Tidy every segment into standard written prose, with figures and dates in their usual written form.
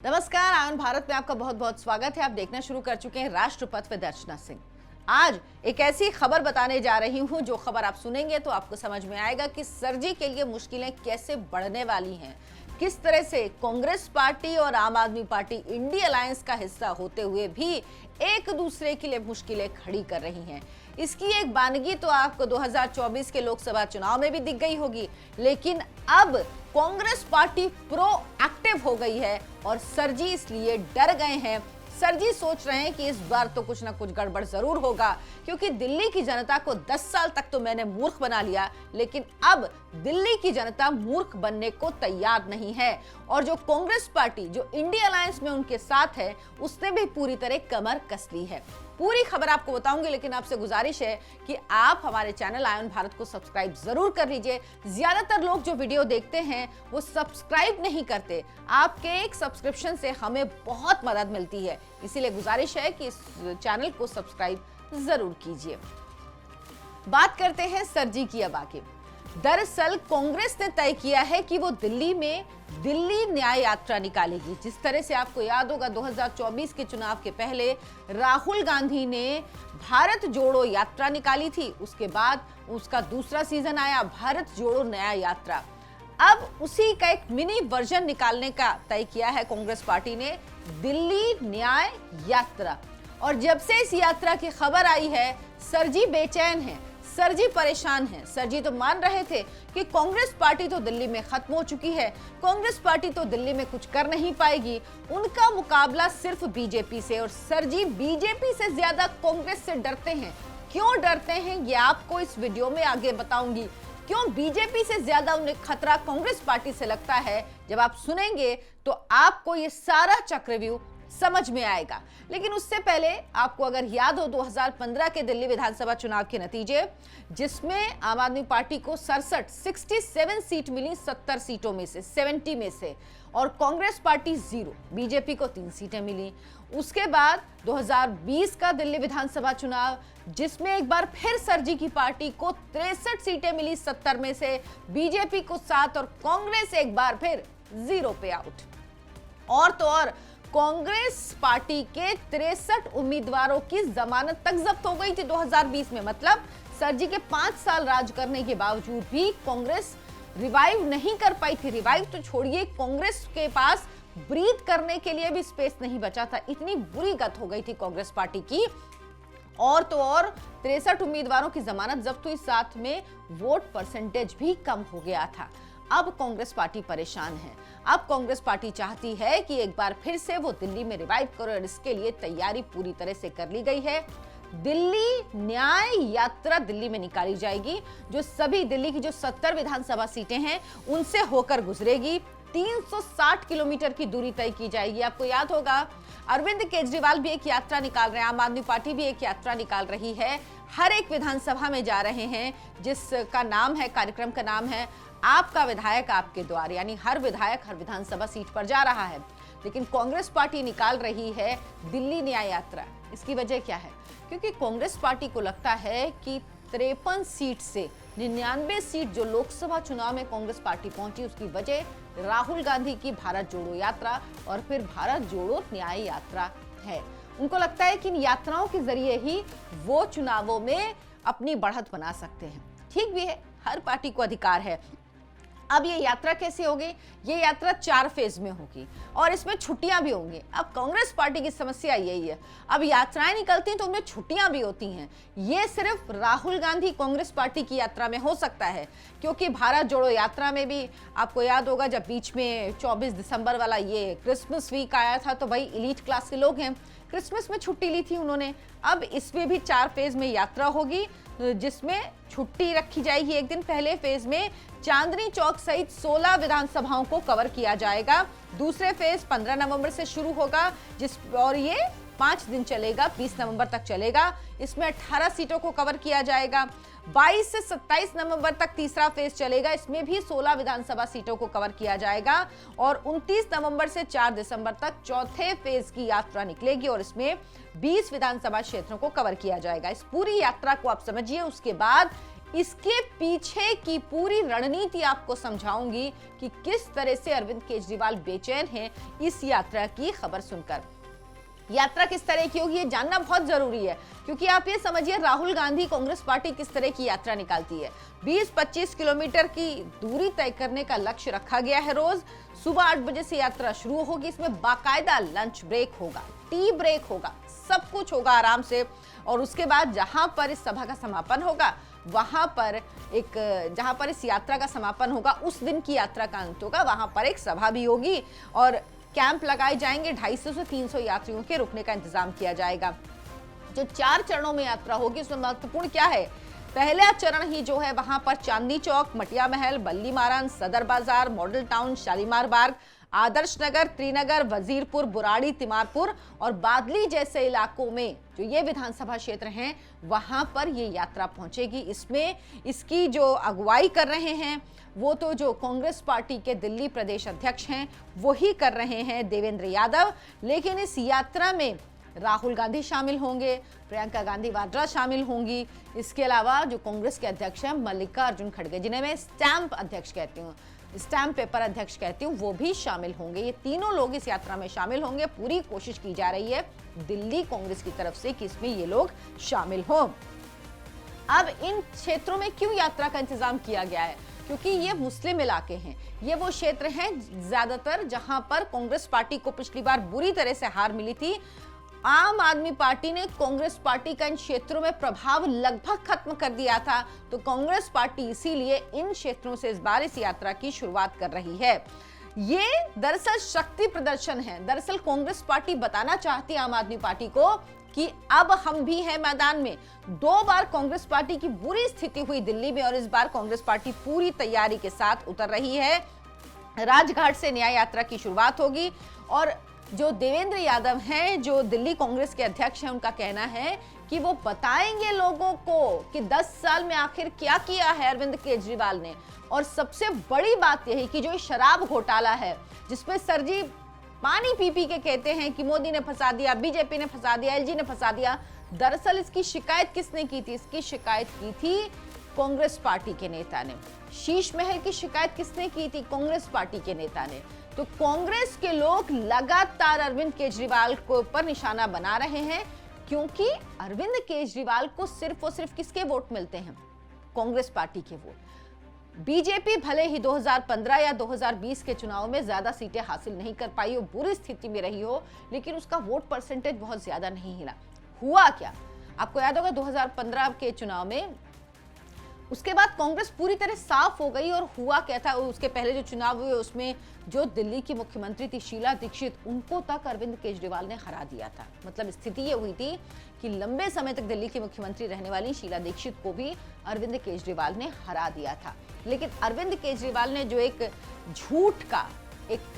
नमस्कार, आयन भारत में आपका बहुत बहुत स्वागत है। आप देखना शुरू कर चुके हैं राष्ट्रपथ विद अर्चना सिंह। आज एक ऐसी खबर बताने जा रही हूं जो खबर आप सुनेंगे तो आपको समझ में आएगा कि सरजी के लिए मुश्किलें कैसे बढ़ने वाली हैं, किस तरह से कांग्रेस पार्टी और आम आदमी पार्टी इंडी अलायंस का हिस्सा होते हुए भी एक दूसरे के लिए मुश्किलें खड़ी कर रही हैं। इसकी एक बानगी तो आपको 2024 के लोकसभा चुनाव में भी दिख गई होगी, लेकिन अब कांग्रेस पार्टी प्रो एक्टिव हो गई है और सरजी इसलिए डर गए हैं। सरजी सोच रहे हैं कि इस बार तो कुछ ना कुछ गड़बड़ जरूर होगा, क्योंकि दिल्ली की जनता को 10 साल तक तो मैंने मूर्ख बना लिया, लेकिन अब दिल्ली की जनता मूर्ख बनने को तैयार नहीं है। और जो कांग्रेस पार्टी जो इंडी अलायंस में उनके साथ है, उसने भी पूरी तरह कमर कस ली है। पूरी खबर आपको बताऊंगी, लेकिन आपसे गुजारिश है कि आप हमारे चैनल आयन भारत को सब्सक्राइब जरूर कर लीजिए। ज्यादातर लोग जो वीडियो देखते हैं वो सब्सक्राइब नहीं करते। आपके एक सब्सक्रिप्शन से हमें बहुत मदद मिलती है, इसीलिए गुजारिश है कि इस चैनल को सब्सक्राइब जरूर कीजिए। बात करते हैं सरजी की अब आगे। दरअसल कांग्रेस ने तय किया है कि वो दिल्ली में दिल्ली न्याय यात्रा निकालेगी। जिस तरह से आपको याद होगा 2024 के चुनाव के पहले राहुल गांधी ने भारत जोड़ो यात्रा निकाली थी, उसके बाद उसका दूसरा सीजन आया भारत जोड़ो न्याय यात्रा। अब उसी का एक मिनी वर्जन निकालने का तय किया है कांग्रेस पार्टी ने, दिल्ली न्याय यात्रा। और जब से इस यात्रा की खबर आई है, सरजी बेचैन है, सरजी परेशान है। सरजी तो मान रहे थे कि कांग्रेस पार्टी तो दिल्ली में खत्म हो चुकी है, कांग्रेस पार्टी तो दिल्ली में कुछ कर नहीं पाएगी, उनका मुकाबला सिर्फ बीजेपी से। और सरजी बीजेपी से ज्यादा कांग्रेस से डरते हैं। क्यों डरते हैं ये आपको इस वीडियो में आगे बताऊंगी। क्यों बीजेपी से ज्यादा उन्हें खतरा कांग्रेस पार्टी से लगता है, जब आप सुनेंगे तो आपको ये सारा चक्रव्यूह समझ में आएगा। लेकिन उससे पहले आपको अगर याद हो 2015 के दिल्ली विधानसभा चुनाव के नतीजे, जिसमें आम आदमी पार्टी को 67 सीट मिली 70 सीटों में से, 70 में से, और कांग्रेस पार्टी 0, बीजेपी को 3 सीटें मिली। उसके बाद 2020 का दिल्ली विधानसभा चुनाव, जिसमें एक बार फिर सरजी की पार्टी को 63 सीटें मिली 70 में से, बीजेपी को 7 और कांग्रेस एक बार फिर 0 पे आउट। और तो और कांग्रेस पार्टी के 63 उम्मीदवारों की जमानत तक जब्त हो गई थी 2020 में। मतलब सरजी के 5 साल राज करने के बावजूद भी कांग्रेस रिवाइव नहीं कर पाई थी। रिवाइव तो छोड़िए, कांग्रेस के पास ब्रीथ करने के लिए भी स्पेस नहीं बचा था। इतनी बुरी गत हो गई थी कांग्रेस पार्टी की। और तो और 63 उम्मीदवारों की जमानत जब्त हुई, साथ में वोट परसेंटेज भी कम हो गया था। अब कांग्रेस पार्टी परेशान है। अब कांग्रेस पार्टी चाहती है कि एक बार फिर से वो दिल्ली में रिवाइव करे, और इसके लिए तैयारी पूरी तरह से कर ली गई है। दिल्ली न्याय यात्रा दिल्ली में निकाली जाएगी, जो सभी दिल्ली की जो 70 विधानसभा सीटें हैं उनसे होकर गुजरेगी। 360 किलोमीटर की दूरी तय की जाएगी। आपको याद होगा अरविंद केजरीवाल भी एक यात्रा निकाल रहे हैं, आम आदमी पार्टी भी एक यात्रा निकाल रही है। हर एक विधानसभा में जा रहे हैं, जिसका नाम है, कार्यक्रम का नाम है आपका विधायक आपके द्वार, यानी हर विधायक हर विधानसभा सीट पर जा रहा है। लेकिन कांग्रेस पार्टी निकाल रही है दिल्ली न्याय यात्रा। इसकी वजह क्या है? क्योंकि कांग्रेस पार्टी को लगता है कि 53 सीट से 99 सीट जो लोकसभा चुनाव में कांग्रेस पार्टी पहुंची, उसकी वजह राहुल गांधी की भारत जोड़ो यात्रा और फिर भारत जोड़ो न्याय यात्रा है। उनको लगता है कि इन यात्राओं के जरिए ही वो चुनावों में अपनी बढ़त बना सकते हैं। ठीक भी है, हर पार्टी को अधिकार है। अब ये यात्रा कैसे होगी? ये यात्रा 4 फेज में होगी और इसमें छुट्टियां भी होंगी। अब कांग्रेस पार्टी की समस्या यही है, अब यात्राएं निकलती हैं तो उनमें छुट्टियां भी होती हैं। ये सिर्फ राहुल गांधी कांग्रेस पार्टी की यात्रा में हो सकता है, क्योंकि भारत जोड़ो यात्रा में भी आपको याद होगा जब बीच में 24 दिसंबर वाला ये क्रिसमस वीक आया था, तो भाई एलीट क्लास के लोग हैं, क्रिसमस में छुट्टी ली थी उन्होंने। अब इसमें भी 4 फेज में यात्रा होगी, जिसमें छुट्टी रखी जाएगी एक दिन। पहले फेज में चांदनी चौक सहित 16 विधानसभाओं को कवर किया जाएगा। दूसरे फेज 15 नवंबर से शुरू होगा, और ये 5 दिन चलेगा, 20 नवंबर तक चलेगा। इसमें 18 सीटों को कवर किया जाएगा। 22 से 27 नवंबर तक तीसरा फेज चलेगा, इसमें भी 16 विधानसभा सीटों को कवर किया जाएगा। और 29 नवंबर से 4 दिसंबर तक चौथे फेज की यात्रा निकलेगी और इसमें 20 विधानसभा क्षेत्रों को कवर किया जाएगा। इस पूरी यात्रा को आप समझिए। उसके बाद इसके पीछे की पूरी रणनीति आपको समझाऊंगी कि किस तरह से अरविंद केजरीवाल बेचैन हैं इस यात्रा की खबर सुनकर। यात्रा किस तरह की होगी ये जानना बहुत जरूरी है, क्योंकि आप ये समझिए राहुल गांधी कांग्रेस पार्टी किस तरह की यात्रा निकालती है। 20-25 किलोमीटर की दूरी तय करने का लक्ष्य रखा गया है। रोज सुबह 8 बजे से यात्रा शुरू होगी। इसमें बाकायदा लंच ब्रेक होगा, टी ब्रेक होगा, सब कुछ होगा आराम से। और उसके बाद जहां पर इस सभा का समापन होगा, वहां पर जहां पर इस यात्रा का समापन होगा, उस दिन की यात्रा का अंत होगा, वहां पर एक सभा भी होगी और कैंप लगाए जाएंगे। 250 से 300 यात्रियों के रुकने का इंतजाम किया जाएगा। जो 4 चरणों में यात्रा होगी उसमें महत्वपूर्ण क्या है, पहला चरण ही जो है वहां पर चांदनी चौक, मटिया महल, बल्ली मारान, सदर बाजार, मॉडल टाउन, शालीमार बाग, आदर्श नगर, त्रिनगर, वजीरपुर, बुराड़ी, तिमारपुर और बादली जैसे इलाकों में जो ये विधानसभा क्षेत्र हैं वहां पर ये यात्रा पहुंचेगी। इसमें इसकी जो अगुवाई कर रहे हैं वो तो जो कांग्रेस पार्टी के दिल्ली प्रदेश अध्यक्ष हैं वो ही कर रहे हैं, देवेंद्र यादव। लेकिन इस यात्रा में राहुल गांधी शामिल होंगे, प्रियंका गांधी वाड्रा शामिल होंगी। इसके अलावा जो कांग्रेस के अध्यक्ष हैं मल्लिकार्जुन खड़गे, जिन्हें मैं स्टैंप अध्यक्ष कहती हूँ, स्टैंप पेपर अध्यक्ष कहती हूँ, वो भी शामिल होंगे। ये तीनों लोग इस यात्रा में शामिल होंगे। पूरी कोशिश की जा रही है दिल्ली कांग्रेस की तरफ से कि इसमें ये लोग शामिल हो। अब इन क्षेत्रों में क्यों यात्रा का इंतजाम किया गया है, क्योंकि ये मुस्लिम इलाके हैं। ये वो क्षेत्र हैं ज्यादातर जहां पर कांग्रेस पार्टी को पिछली बार बुरी तरह से हार मिली थी। आम आदमी पार्टी ने कांग्रेस पार्टी का इन क्षेत्रों में प्रभाव लगभग खत्म कर दिया था, तो कांग्रेस पार्टी इसीलिए इन क्षेत्रों से इस बार इस यात्रा की शुरुआत कर रही है। ये दरअसल शक्ति प्रदर्शन है। दरअसल कांग्रेस पार्टी बताना चाहती है आम आदमी पार्टी को कि अब हम भी हैं मैदान में। 2 बार कांग्रेस पार्टी की बुरी स्थिति हुई दिल्ली में और इस बार कांग्रेस पार्टी पूरी तैयारी के साथ उतर रही है। राजघाट से न्याय यात्रा की शुरुआत होगी और जो देवेंद्र यादव हैं, जो दिल्ली कांग्रेस के अध्यक्ष हैं, उनका कहना है कि वो बताएंगे लोगों को कि 10 साल में आखिर क्या किया है अरविंद केजरीवाल ने। और सबसे बड़ी बात यही कि जो शराब घोटाला है, जिसमें सरजी पानी पी पी के कहते हैं कि मोदी ने फंसा दिया, बीजेपी ने फंसा दिया, एलजी ने फंसा दिया। दरअसल इसकी शिकायत किसने की थी? इसकी शिकायत की थी कांग्रेस पार्टी के नेता ने। शीश महल की शिकायत किसने की थी? कांग्रेस पार्टी के नेता ने। तो कांग्रेस के लोग लगातार अरविंद केजरीवाल को ऊपर निशाना बना रहे हैं, क्योंकि अरविंद केजरीवाल को सिर्फ और सिर्फ किसके वोट मिलते हैं? कांग्रेस पार्टी के वोट। बीजेपी भले ही 2015 या 2020 के चुनाव में ज्यादा सीटें हासिल नहीं कर पाई हो, बुरी स्थिति में रही हो, लेकिन उसका वोट परसेंटेज बहुत ज्यादा नहीं हिला। हुआ क्या, आपको याद होगा 2015 के चुनाव में उसके बाद कांग्रेस पूरी तरह साफ हो गई। और हुआ क्या था, उसके पहले जो चुनाव हुए उसमें जो दिल्ली की मुख्यमंत्री थी शीला दीक्षित, उनको तक अरविंद केजरीवाल ने हरा दिया था। मतलब स्थिति ये हुई थी कि लंबे समय तक दिल्ली की मुख्यमंत्री रहने वाली शीला दीक्षित को भी अरविंद केजरीवाल ने हरा दिया था। लेकिन अरविंद केजरीवाल ने जो एक झूठ का एक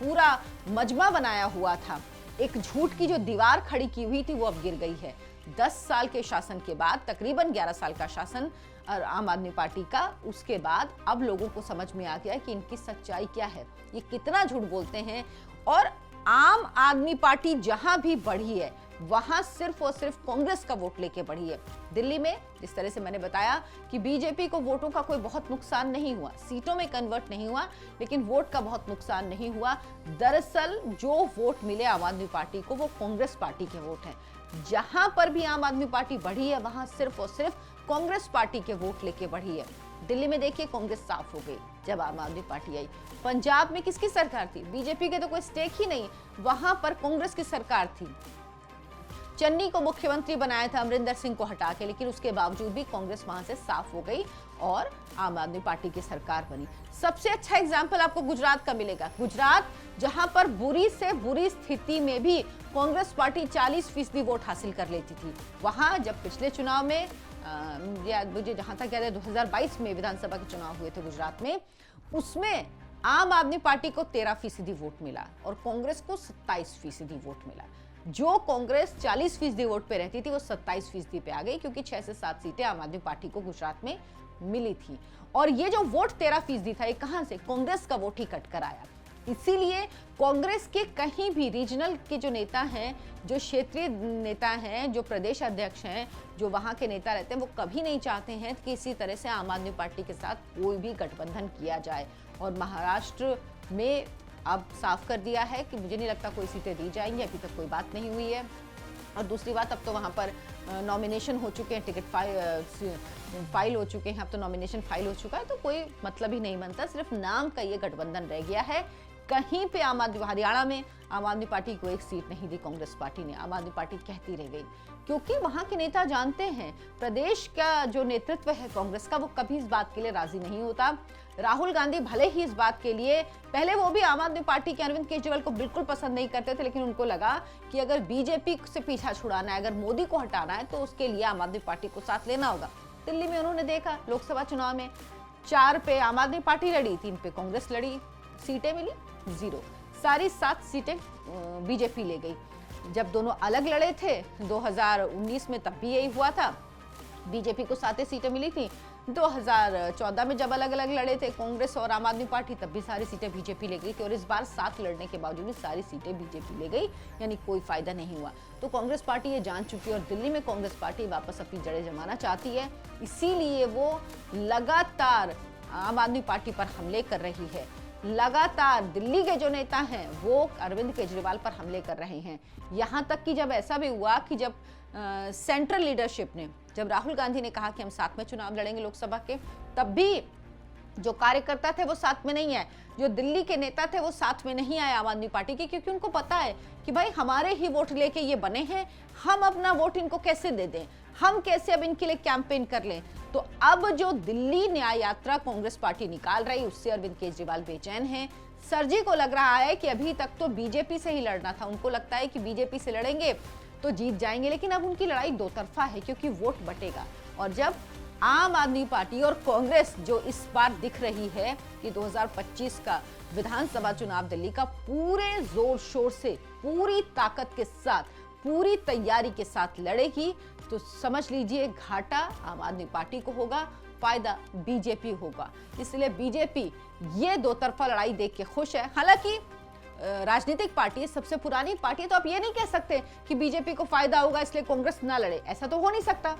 पूरा मजमा बनाया हुआ था, एक झूठ की जो दीवार खड़ी की हुई थी, वो अब गिर गई है। 10 साल के शासन के बाद, तकरीबन 11 साल का शासन आम आदमी पार्टी का, उसके बाद अब लोगों को समझ में आ गया कि इनकी सच्चाई क्या है, ये कितना झूठ बोलते हैं। और आम आदमी पार्टी जहां भी बढ़ी है वहां सिर्फ और सिर्फ कांग्रेस का वोट लेके बढ़ी है। दिल्ली में जिस तरह से मैंने बताया कि बीजेपी को वोटों का कोई बहुत नुकसान नहीं हुआ, सीटों में कन्वर्ट नहीं हुआ, लेकिन वोट का बहुत नुकसान नहीं हुआ। दरअसल जो वोट मिले आम आदमी पार्टी को वो कांग्रेस पार्टी के वोट हैं। जहां पर भी आम आदमी पार्टी बढ़ी है वहां सिर्फ और सिर्फ कांग्रेस पार्टी के वोट लेके बढ़ी है। दिल्ली में देखिए कांग्रेस साफ हो गई जब आम आदमी पार्टी आई। पंजाब में किसकी सरकार थी? बीजेपी के तो कोई स्टेक ही नहीं, वहां पर कांग्रेस की सरकार थी। चन्नी को मुख्यमंत्री बनाया था अमरिंदर सिंह को हटा के, लेकिन उसके बावजूद भी कांग्रेस वहां से साफ हो गई और आम आदमी पार्टी की सरकार बनी। सबसे अच्छा एग्जाम्पल आपको गुजरात का मिलेगा। गुजरात जहां पर बुरी से बुरी स्थिति में भी कांग्रेस पार्टी 40% वोट हासिल कर लेती थी, वहां जब पिछले चुनाव में मुझे जहां तक याद है 2022 में विधानसभा के चुनाव हुए थे गुजरात में, उसमें आम आदमी पार्टी को 13% वोट मिला और कांग्रेस को 27% वोट मिला। जो कांग्रेस 40% वोट पे रहती थी वो 27% पे आ गई, क्योंकि 6 से 7 सीटें आम आदमी पार्टी को गुजरात में मिली थी। और ये जो वोट 13% था, ये कहां से? कांग्रेस का वोट ही कट कर आया। इसीलिए कांग्रेस के कहीं भी रीजनल के जो नेता हैं, जो क्षेत्रीय नेता हैं, जो प्रदेश अध्यक्ष हैं, जो वहां के नेता रहते हैं, वो कभी नहीं चाहते हैं कि इसी तरह से आम आदमी पार्टी के साथ कोई भी गठबंधन किया जाए। और महाराष्ट्र में अब साफ कर दिया है कि मुझे नहीं लगता कोई सीटें दी जाएंगी, अभी तक कोई बात नहीं हुई है। और दूसरी बात, अब तो वहाँ पर नॉमिनेशन हो चुके हैं, टिकट फाइल हो चुके हैं, अब तो नॉमिनेशन फाइल हो चुका है, तो कोई मतलब ही नहीं बनता, सिर्फ नाम का ये गठबंधन रह गया है। कहीं पे हरियाणा में आम आदमी पार्टी को एक सीट नहीं दी कांग्रेस पार्टी ने, आम आदमी पार्टी कहती रह गई, क्योंकि वहां के नेता जानते हैं प्रदेश का जो नेतृत्व है कांग्रेस का, वो कभी इस बात के लिए राजी नहीं होता। राहुल गांधी भले ही इस बात के लिए, पहले वो भी आम आदमी पार्टी के अरविंद केजरीवाल को बिल्कुल पसंद नहीं करते थे, लेकिन उनको लगा कि अगर बीजेपी से पीछा छुड़ाना है, अगर मोदी को हटाना है, तो उसके लिए आम आदमी पार्टी को साथ लेना होगा। दिल्ली में उन्होंने देखा, लोकसभा चुनाव में 4 पे आम आदमी पार्टी लड़ी, 3 पे कांग्रेस लड़ी, सीटें मिली 0, सारी 7 सीटें बीजेपी ले गई। जब दोनों अलग लड़े थे 2019 में, तब भी यही हुआ था, बीजेपी को 7 सीटें मिली थी। 2014 में जब अलग अलग लड़े थे कांग्रेस और आम आदमी पार्टी, तब भी सारी सीटें बीजेपी ले गई थी। और इस बार 7 लड़ने के बावजूद भी सारी सीटें बीजेपी ले गई, यानी कोई फायदा नहीं हुआ। तो कांग्रेस पार्टी ये जान चुकी है और दिल्ली में कांग्रेस पार्टी वापस अपनी जड़ें जमाना चाहती है, इसीलिए वो लगातार आम आदमी पार्टी पर हमले कर रही है। लगातार दिल्ली के जो नेता हैं वो अरविंद केजरीवाल पर हमले कर रहे हैं। यहाँ तक कि जब ऐसा भी हुआ कि जब सेंट्रल लीडरशिप ने, जब राहुल गांधी ने कहा कि हम साथ में चुनाव लड़ेंगे लोकसभा के, तब भी जो कार्यकर्ता थे वो साथ में नहीं आए, जो दिल्ली के नेता थे वो साथ में नहीं आए आम आदमी पार्टी के, क्योंकि उनको पता है कि भाई हमारे ही वोट लेके ये बने हैं, हम अपना वोट इनको कैसे दे दें, हम कैसे अब इनके लिए कैंपेन कर लें। तो अब जो दिल्ली न्याय यात्रा कांग्रेस पार्टी निकाल रही, उससे अरविंद केजरीवाल बेचैन हैं। सर जी को लग रहा है कि अभी तक तो बीजेपी से ही लड़ना था, उनको लगता है कि बीजेपी से लड़ेंगे तो जीत जाएंगे, लेकिन अब उनकी लड़ाई दो तरफा है, क्योंकि वोट बटेगा। और जब आम आदमी पार्टी और कांग्रेस जो इस बार दिख रही है कि 2025 का विधानसभा चुनाव दिल्ली का पूरे जोर शोर से, पूरी ताकत के साथ, पूरी तैयारी के साथ लड़ेगी, तो समझ लीजिए घाटा आम आदमी पार्टी को होगा, फायदा बीजेपी होगा। इसलिए बीजेपी ये दो तरफा लड़ाई देख के खुश है। हालांकि राजनीतिक पार्टी सबसे पुरानी पार्टी, तो आप ये नहीं कह सकते कि बीजेपी को फायदा होगा इसलिए कांग्रेस ना लड़े, ऐसा तो हो नहीं सकता।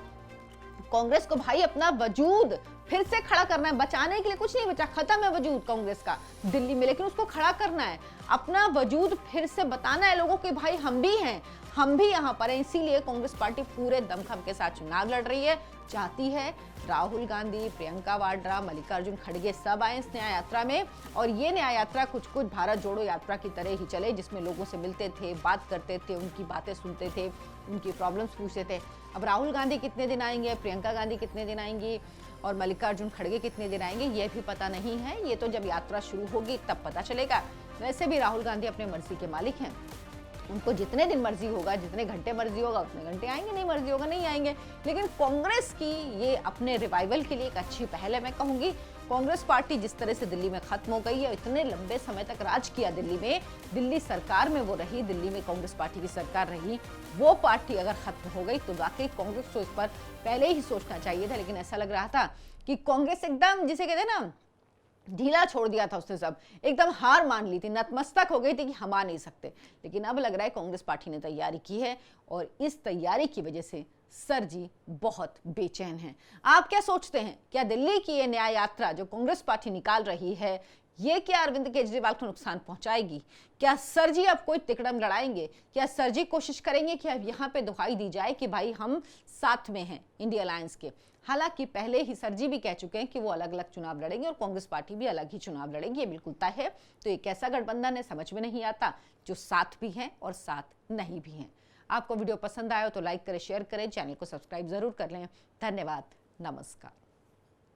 कांग्रेस को भाई अपना वजूद फिर से खड़ा करना है, बचाने के लिए कुछ नहीं बचा, खत्म है वजूद कांग्रेस का दिल्ली में, लेकिन उसको खड़ा करना है, अपना वजूद फिर से बताना है लोगों के, भाई हम भी हैं, हम भी यहाँ पर हैं। इसीलिए कांग्रेस पार्टी पूरे दमखम के साथ चुनाव लड़ रही है, चाहती है राहुल गांधी, प्रियंका वाड्रा, मल्लिकार्जुन खड़गे सब आए इस न्याय यात्रा में, और ये न्याय यात्रा कुछ कुछ भारत जोड़ो यात्रा की तरह ही चले, जिसमें लोगों से मिलते थे, बात करते थे, उनकी बातें सुनते थे, उनकी प्रॉब्लम्स पूछते थे। अब राहुल गांधी कितने दिन आएंगे, प्रियंका गांधी कितने दिन आएंगी और मल्लिकार्जुन खड़गे कितने दिन आएंगे, ये भी पता नहीं है। ये तो जब यात्रा शुरू होगी तब पता चलेगा। वैसे भी राहुल गांधी अपने मर्जी के मालिक हैं, उनको जितने दिन मर्जी होगा, जितने घंटे मर्जी होगा उतने घंटे आएंगे, नहीं मर्जी होगा नहीं आएंगे। लेकिन कांग्रेस की ये अपने रिवाइवल के लिए एक अच्छी पहल है, मैं कहूंगी। कांग्रेस पार्टी जिस तरह से दिल्ली में खत्म हो गई है, इतने लंबे समय तक राज किया दिल्ली में, दिल्ली सरकार में वो रही, दिल्ली में कांग्रेस पार्टी की सरकार रही, वो पार्टी अगर खत्म हो गई तो वाकई कांग्रेस को इस पर पहले ही सोचना चाहिए था। लेकिन ऐसा लग रहा था कि कांग्रेस एकदम, जिसे कहते हैं ना, ढीला छोड़ दिया था उसने, सब एकदम हार मान ली थी, नतमस्तक हो गई थी कि हम आ नहीं सकते। लेकिन अब लग रहा है कांग्रेस पार्टी ने तैयारी की है और इस तैयारी की वजह से सर जी बहुत बेचैन हैं। आप क्या सोचते हैं, क्या दिल्ली की ये न्याय यात्रा जो कांग्रेस पार्टी निकाल रही है, ये क्या अरविंद केजरीवाल को नुकसान पहुंचाएगी? क्या सर जी अब कोई तिकड़म लड़ाएंगे? क्या सर जी कोशिश करेंगे कि अब यहाँ पे दुहाई दी जाए कि भाई हम साथ में हैं इंडिया अलायंस के? हालांकि पहले ही सर जी भी कह चुके हैं कि वो अलग अलग चुनाव लड़ेंगे और कांग्रेस पार्टी भी अलग ही चुनाव लड़ेगी, ये बिल्कुल तय है। तो ये कैसा गठबंधन है समझ में नहीं आता, जो साथ भी हैं और साथ नहीं भी हैं। आपको वीडियो पसंद आया तो लाइक करें, शेयर करें, चैनल को सब्सक्राइब जरूर कर लें। धन्यवाद, नमस्कार।